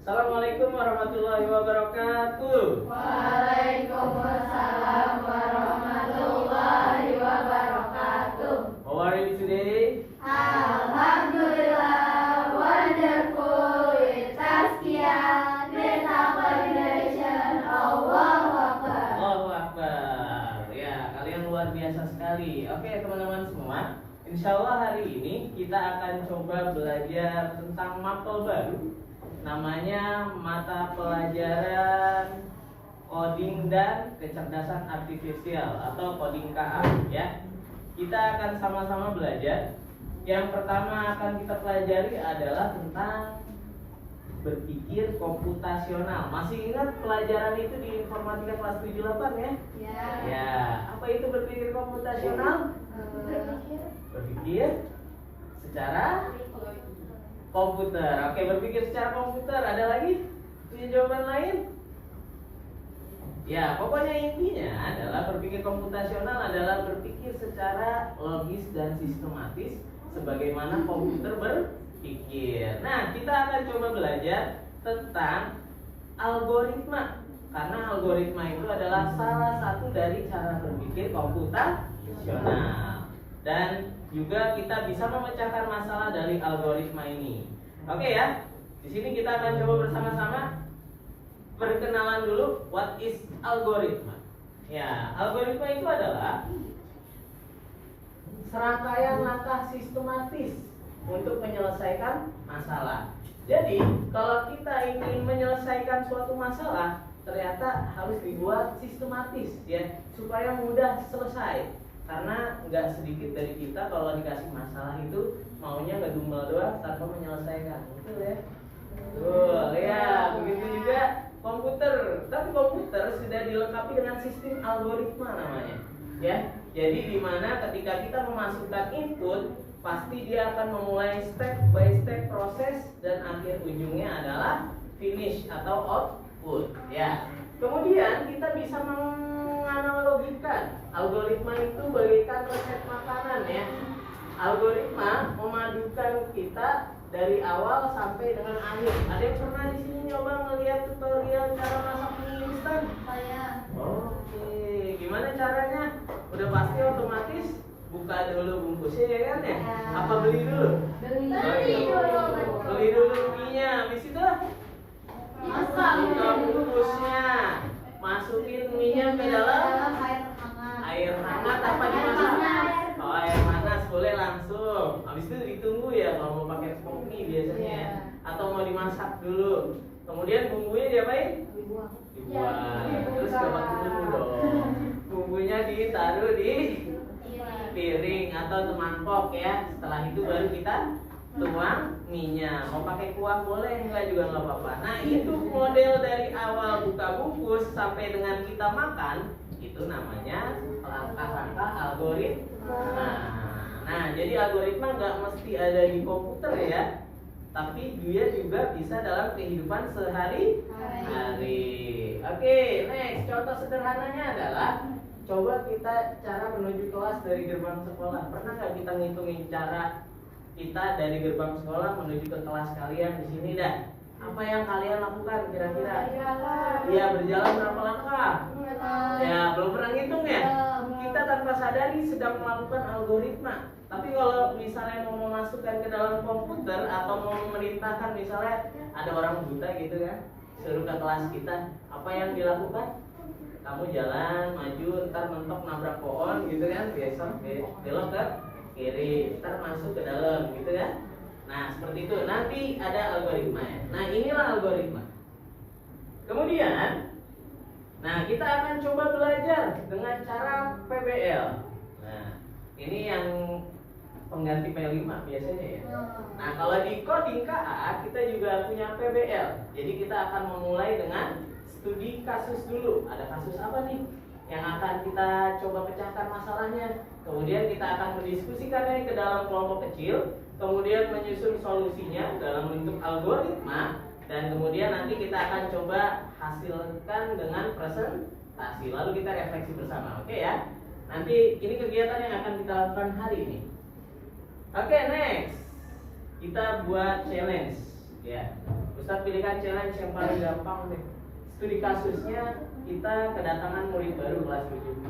Assalamualaikum warahmatullahi wabarakatuh. Waalaikumsalam warahmatullahi wabarakatuh. How are you today? Alhamdulillah, wonderful with tazkiyah, meta coordination, Allahu Akbar. Allahu Akbar. Ya, kalian luar biasa sekali. Oke, teman-teman semua. Insya Allah hari ini kita akan coba belajar tentang mapel baru. Namanya mata pelajaran coding dan kecerdasan artifisial atau coding KA ya. Kita akan sama-sama belajar. Yang pertama akan kita pelajari adalah tentang berpikir komputasional. Masih ingat pelajaran itu di informatika kelas 78 ya? Ya, apa itu berpikir komputasional? Berpikir secara komputer. Oke, berpikir secara komputer. Ada lagi? Punya jawaban lain? Ya, pokoknya intinya adalah berpikir komputasional adalah berpikir secara logis dan sistematis sebagaimana komputer berpikir. Nah, kita akan coba belajar tentang algoritma. Karena algoritma itu adalah salah satu dari cara berpikir komputasional. Dan juga kita bisa memecahkan masalah dari algoritma ini. Oke ya. Di sini kita akan coba bersama-sama perkenalan dulu what is algoritma. Ya, algoritma itu adalah serangkaian langkah sistematis untuk menyelesaikan masalah. Jadi, kalau kita ingin menyelesaikan suatu masalah, ternyata harus dibuat sistematis ya, supaya mudah selesai. Karena nggak sedikit dari kita kalau dikasih masalah itu maunya ngedumel doang tanpa menyelesaikan, betul ya? Betul ya, begitu juga komputer. Tapi komputer sudah dilengkapi dengan sistem algoritma namanya, ya. Jadi dimana ketika kita memasukkan input, pasti dia akan memulai step by step proses dan akhir ujungnya adalah finish atau output, ya. Kemudian kita bisa menganalogikan algoritma itu bagaikan resep makanan ya. Algoritma memadukan kita dari awal sampai dengan akhir. Ada yang pernah di sini nyoba melihat tutorial cara masak mie instan? Saya. Oke, gimana caranya? Udah pasti otomatis buka dulu bungkusnya ya kan ya? Apa beli dulu? Beli dulu mie-nya. Habis itu buka bungkusnya, masukin mie-nya ke dalam air hangat apa dimasak? Oh, air panas boleh langsung. Habis itu ditunggu ya kalau mau pakai stok mie biasanya, atau mau dimasak dulu. Kemudian bumbunya diapain? Dibuang. Terus gak pakai bumbu dong. Bumbunya ditaruh di piring atau mangkok ya. Setelah itu baru kita tuang mie-nya. Mau pakai kuah boleh, enggak juga nggak apa-apa. Nah, itu model dari awal buka bungkus sampai dengan kita makan, itu namanya langkah-langkah algoritma. Nah, jadi algoritma nggak mesti ada di komputer ya, tapi dia juga bisa dalam kehidupan sehari-hari. Oke, next. Contoh sederhananya adalah coba kita cara menuju kelas dari gerbang sekolah. Pernah nggak kita ngitungin cara kita dari gerbang sekolah menuju ke kelas kalian di sini dah? Apa yang kalian lakukan kira-kira? Ya, berjalan berapa langkah? Ya, belum pernah ngitung ya? Kita tanpa sadari sedang melakukan algoritma. Tapi kalau misalnya mau memasukkan ke dalam komputer atau mau memerintahkan, misalnya ada orang buta gitu kan, suruh ke kelas kita, apa yang dilakukan? Kamu jalan, maju, ntar mentok nabrak pohon gitu kan, besok belok ke kiri, ntar masuk ke dalam gitu kan. Nah, seperti itu. Nanti ada algoritma ya. Nah, inilah algoritma. Kemudian, nah kita akan coba belajar dengan cara PBL. Nah, ini yang pengganti P5 biasanya ya. Nah, kalau di coding KA kita juga punya PBL. Jadi kita akan memulai dengan studi kasus dulu. Ada kasus apa nih yang akan kita coba pecahkan masalahnya. Kemudian kita akan mendiskusikannya ke dalam kelompok kecil. Kemudian menyusun solusinya dalam bentuk algoritma. Dan kemudian nanti kita akan coba hasilkan dengan presentasi. Lalu kita refleksi bersama, oke ya. Nanti ini kegiatan yang akan kita lakukan hari ini. Oke, next. Kita buat challenge ya. Ustadz pilihkan challenge yang paling gampang deh. Studi kasusnya kita kedatangan murid baru kelas 7.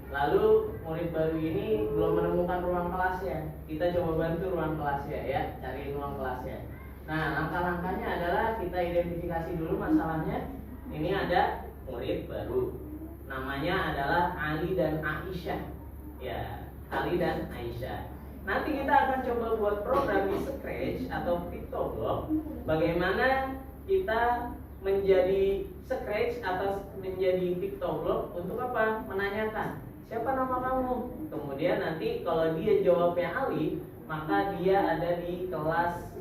Lalu murid baru ini belum menemukan ruang kelasnya. Kita coba bantu ruang kelasnya ya, cari ruang kelasnya. Nah, langkah-langkahnya adalah kita identifikasi dulu masalahnya. Ini ada murid baru. Namanya adalah Ali dan Aisyah. Ya, Ali dan Aisyah. Nanti kita akan coba buat program di Scratch atau PictoBlock. Bagaimana kita menjadi Scratch atau menjadi PictoBlock untuk apa? Menanyakan siapa nama kamu. Kemudian nanti kalau dia jawabnya Ali, maka dia ada di kelas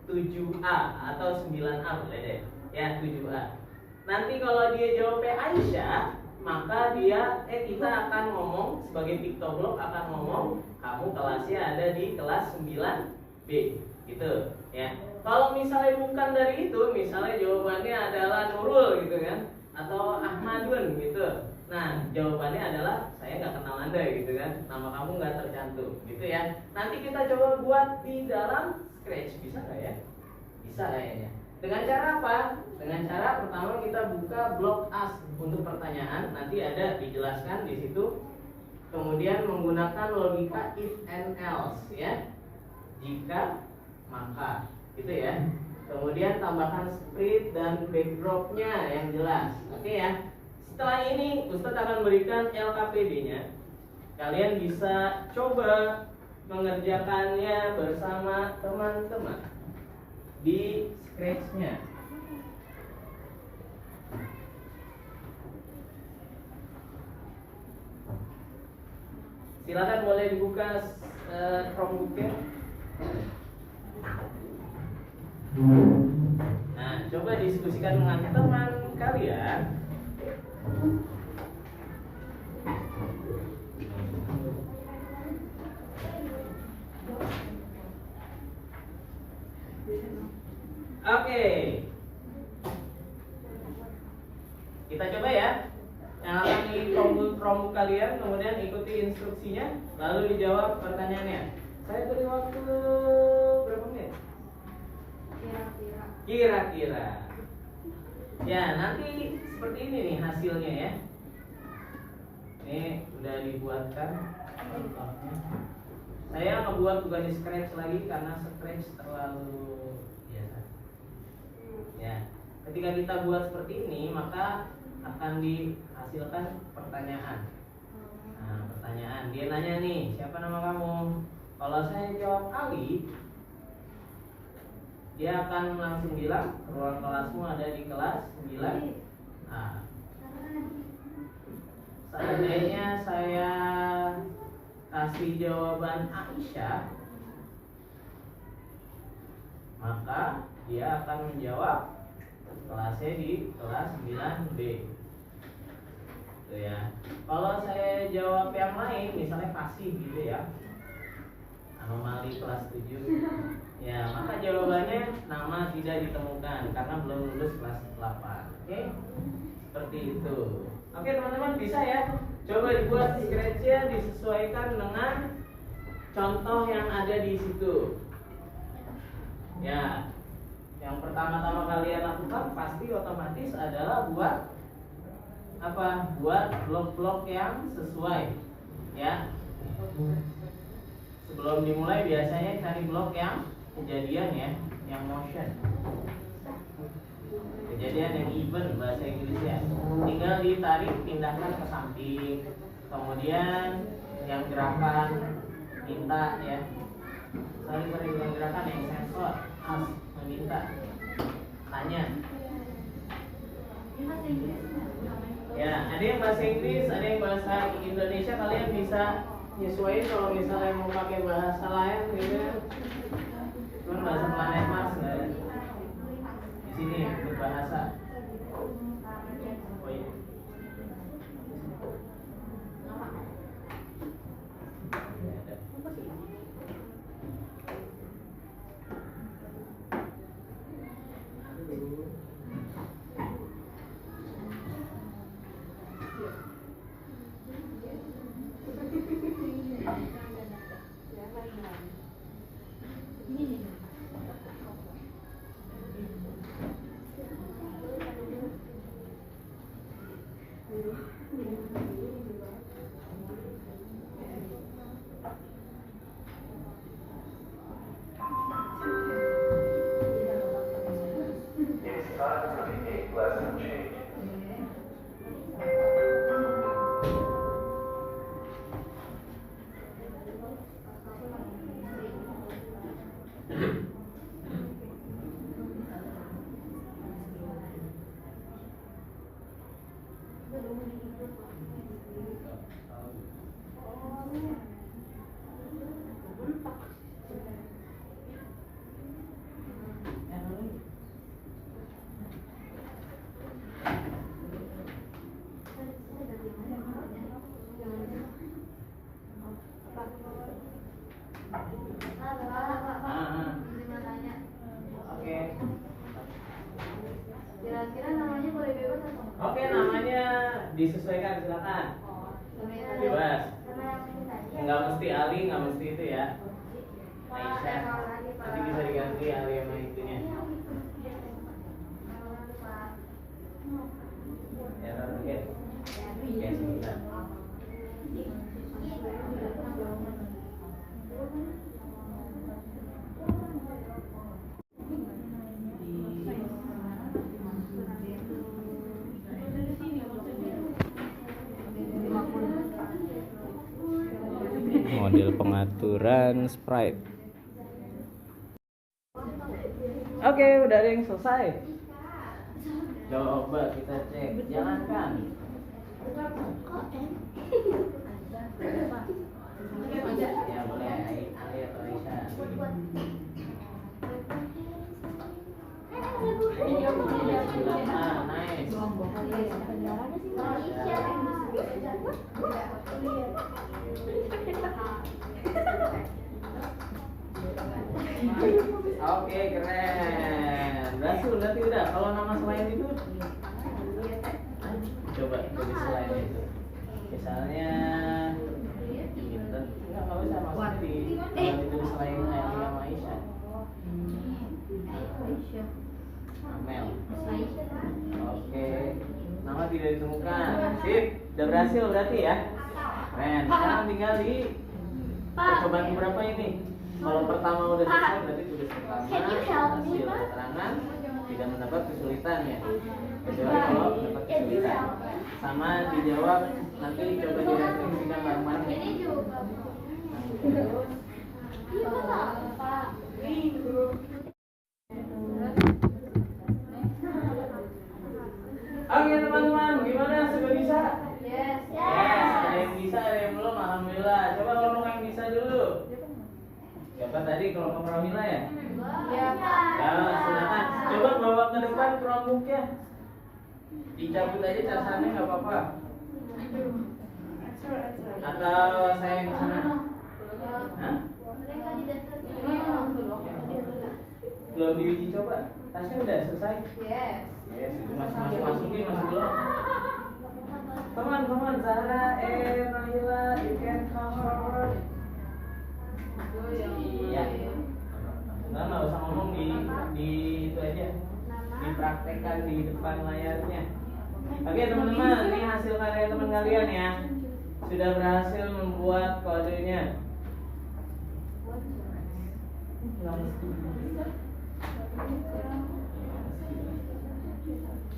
7A atau 9A boleh deh. Ya, 7A. Nanti kalau dia jawabnya Aisyah, maka kita akan ngomong sebagai PictoBlock akan ngomong kamu kelasnya ada di kelas 9B gitu ya. Kalau misalnya bukan dari itu, misalnya jawabannya adalah Nurul gitu kan, atau Ahmadun gitu. Nah, jawabannya adalah saya nggak kenal Anda gitu kan, nama kamu nggak tercantum gitu ya. Nanti kita coba buat di dalam Scratch, bisa nggak ya? Bisa kayaknya. Dengan cara apa? Dengan cara pertama kita buka blok as untuk pertanyaan, nanti ada dijelaskan di situ. Kemudian menggunakan logika if and else ya. Jika, maka, gitu ya. Kemudian tambahkan script dan backdropnya yang jelas. Oke ya. Setelah ini Ustadz akan berikan LKPD-nya. Kalian bisa coba mengerjakannya bersama teman-teman di Scratch-nya. Silakan boleh dibuka Chromebook-nya. Nah, coba diskusikan dengan teman kalian. Oke. Kita coba ya. Nyalakan di Chromebook kalian, kemudian ikuti instruksinya, lalu dijawab pertanyaannya. Saya beri waktu berapa menit? Kira-kira. Ya, nanti seperti ini nih hasilnya ya. Ini udah dibuatkan contohnya. Saya ngebuat bukan di Scratch lagi karena Scratch terlalu biasa. Ya, ketika kita buat seperti ini, maka akan dihasilkan pertanyaan. Nah, pertanyaan dia nanya nih, siapa nama kamu? Kalau saya jawab Ali, dia akan langsung bilang ruang kelasmu ada di kelas 9A. Seandainya saya kasih jawaban Aisyah, maka dia akan menjawab kelasnya di kelas 9B. Gitu ya. Kalau saya jawab yang lain, misalnya kasih gitu ya, anomali kelas 7, ya maka jawabannya nama tidak ditemukan karena belum lulus kelas 8. Oke? Seperti itu. Oke teman-teman, bisa ya. Coba dibuat Scratch-nya disesuaikan dengan contoh yang ada di situ. Ya. Yang pertama-tama kalian lakukan pasti otomatis adalah buat apa? Buat blok-blok yang sesuai. Ya. Sebelum dimulai biasanya cari blok yang kejadian ya, yang motion. Kejadian yang even bahasa Inggrisnya. Tinggal ditarik, pindahkan ke samping. Kemudian yang gerakan minta ya. Sorry bukan gerakan, yang sensor as meminta. Tanya. Ya, ada yang bahasa Inggris, ada yang bahasa Indonesia. Kalian bisa nyesuaiin kalau misalnya mau pakai bahasa lain gitu ya. Cuman bahasa planet Mars nggak ada. Di sini berbahasa. Oh iya. Oke. Kira-kira namanya boleh bebas atau enggak? Oke, namanya disesuaikan, silakan. Bebas. Nggak mesti Ali, nggak mesti itu ya. Aisyah. Nanti bisa diganti Ali sama itunya. Ya, oke. Oke, sebentar. Model pengaturan sprite. Oke, udah ada yang selesai. Coba kita cek. Jalankan. Ya boleh, Ali atau Aisyah. Ah, nice. Oke, keren. Berarti udah. Kalau nama selain itu, coba tulis selain itu. Misalnya, Intan. Enggak, kalau bisa masuk ditulis selain Ali sama Aisyah. Amel. Oke. Nama tidak ditemukan. Sip, udah berhasil berarti ya. Keren. Sekarang tinggal di percobaan berapa ini? Kalau pertama udah selesai berarti tulis pertama hasil keterangan tidak mendapat kesulitan ya. Kecuali kalau mendapat kesulitan. Sama dijawab nanti coba direfleksikan bareng-bareng. Ini juga. Oke teman-teman, gimana? Sudah bisa? Yes. Yes, ada yang bisa, ada yang belum. Alhamdulillah. Coba kelompok yang bisa dulu. Siapa tadi kelompok Pramila ya? Ya, Pak. Ya, silakan. Coba bawa ke depan Chromebook-nya. Dicabut aja casannya nggak apa-apa. Atau saya yang sana? Hah? Belum diuji coba? Tasnya udah selesai? Yes. Yes, masukin masih belum. Teman-teman, Zahra, Nahila, you can come forward. Iya. Nggak usah ngomong di itu aja. Dipraktekkan di depan layarnya. Oke teman-teman, ini hasil karya teman kalian ya. Sudah berhasil membuat kodenya.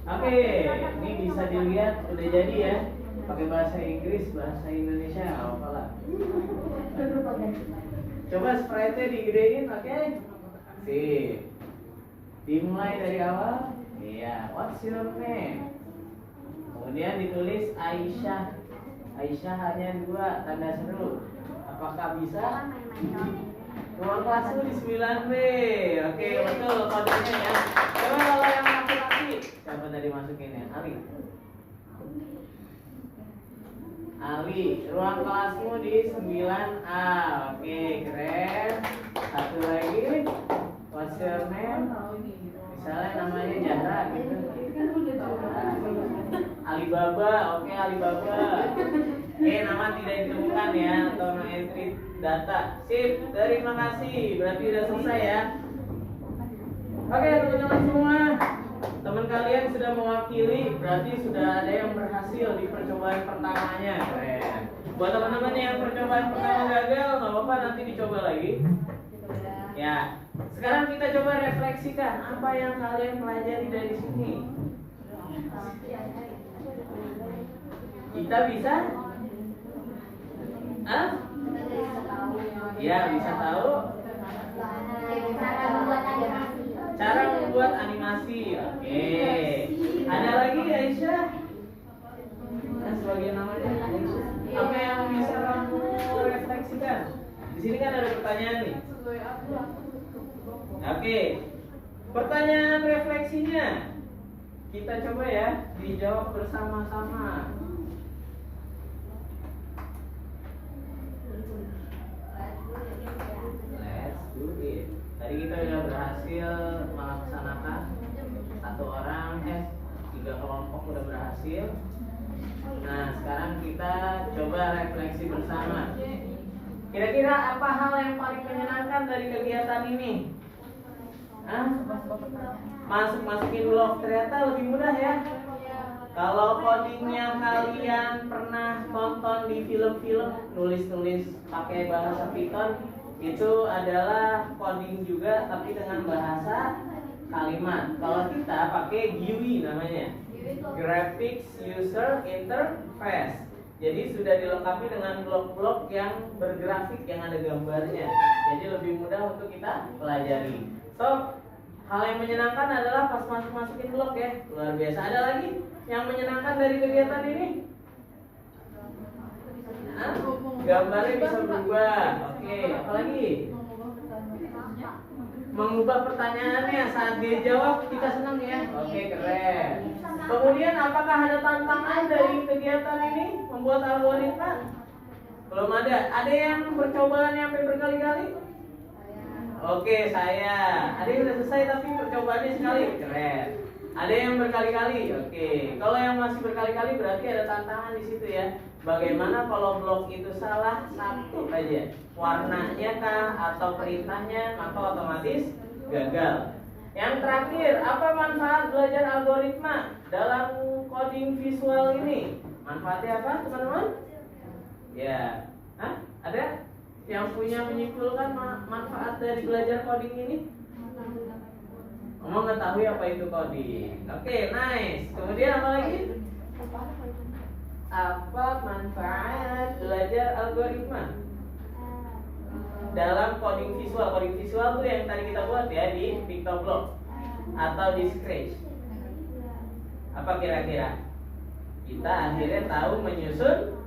Oke, ini bisa dilihat udah jadi ya. Pakai bahasa Inggris, bahasa Indonesia, apalah. Coba sprite-nya digedein, oke? Sip. Dimulai dari awal. Iya, what's your name? Kemudian ditulis Aisyah. Aisyah hanya 2, tanda seru. Apakah bisa? Ruang kelas di 9B. Oke, betul kodenya ya. Coba kalau yang laki-laki, siapa tadi masukin ya? Ali, ruang kelasmu di 9A. Oke, keren. Satu lagi, what's your name? Misalnya namanya Zahra gitu. Alibaba, oke Alibaba. Oke, nama tidak ditemukan ya, atau no entry data. Sip, terima kasih. Berarti udah selesai ya. Oke, teman-teman semua. Teman kalian sudah mewakili, berarti sudah ada yang berhasil di percobaan pertamanya. Keren. Buat teman-teman yang percobaan pertama gagal, nggak apa-apa, nanti dicoba lagi. Ya, sekarang kita coba refleksikan apa yang kalian pelajari dari sini. Kita bisa? Hah? Ya, bisa tahu cara membuat animasi. Oke. Ada lagi Aisyah? sebagian namanya? Apa yang bisa kamu refleksikan? Di sini kan ada pertanyaan nih. Oke, pertanyaan refleksinya kita coba ya dijawab bersama-sama. Let's do it. Tadi kita sudah berhasil melaksanakan satu orang, 3 kelompok udah berhasil. Nah, sekarang kita coba refleksi bersama. Kira-kira apa hal yang paling menyenangkan dari kegiatan ini? Masukin blog ternyata lebih mudah ya. Kalau codingnya kalian pernah tonton di film-film nulis-nulis pakai bahasa Python, itu adalah coding juga tapi dengan bahasa kalimat. Kalau kita pakai GUI namanya, Graphics User Interface. Jadi sudah dilengkapi dengan blok-blok yang bergrafik yang ada gambarnya. Jadi lebih mudah untuk kita pelajari. So, hal yang menyenangkan adalah pas masukin blok ya. Luar biasa. Ada lagi yang menyenangkan dari kegiatan ini? Gambarnya bisa berubah. Oke, apa lagi? Mengubah pertanyaannya saat dia jawab kita senang ya. Oke, keren. Kemudian apakah ada tantangan dari kegiatan ini membuat algoritma? Belum ada. Ada yang percobaannya sampai berkali-kali? Oke, saya. Ada yang sudah selesai tapi percobaannya sekali. Keren. Ada yang berkali-kali. Oke. Kalau yang masih berkali-kali berarti ada tantangan di situ ya. Bagaimana kalau blok itu salah satu aja, warnanya kah atau perintahnya, maka otomatis gagal. Yang terakhir, apa manfaat belajar algoritma dalam coding visual ini? Manfaatnya apa, teman-teman? Ya, ada yang punya menyimpulkan manfaat dari belajar coding ini? Mengetahui apa itu coding. Oke, nice. Kemudian apa lagi? Apa manfaat belajar algoritma dalam coding visual? Coding visual tuh yang tadi kita buat ya di Pictoblock atau di Scratch. Apa kira-kira? Kita akhirnya tahu menyusun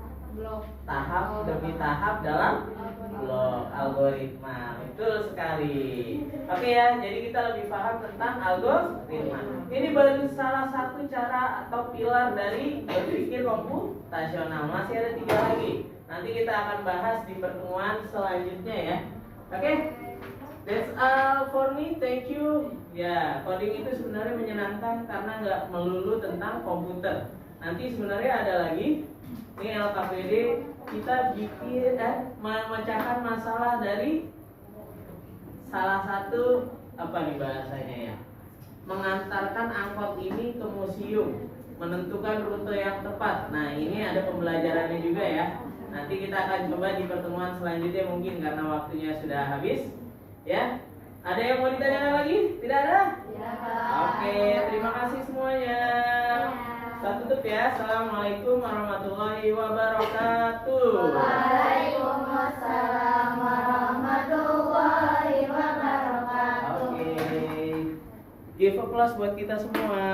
tahap demi tahap dalam blok algoritma. Betul sekali. Oke ya, jadi kita lebih paham tentang algoritma. Ini baru salah satu cara atau pilar dari berpikir komputasional. Masih ada 3 lagi. Nanti kita akan bahas di pertemuan selanjutnya ya. Oke, that's all for me. Thank you. Ya, coding itu sebenarnya menyenangkan karena nggak melulu tentang komputer. Nanti sebenarnya ada lagi. Ini LKPD kita bikin memecahkan masalah dari salah satu apa nih bahasanya ya, mengantarkan angkot ini ke museum, menentukan rute yang tepat. Nah ini ada pembelajarannya juga ya. Nanti kita akan coba di pertemuan selanjutnya mungkin karena waktunya sudah habis ya. Ada yang mau ditanyakan lagi? Tidak ada? Ya. Oke, terima kasih semuanya. Kita tutup ya. Assalamualaikum warahmatullahi wabarakatuh. Waalaikumsalam warahmatullahi wabarakatuh. Oke. Give applause buat kita semua.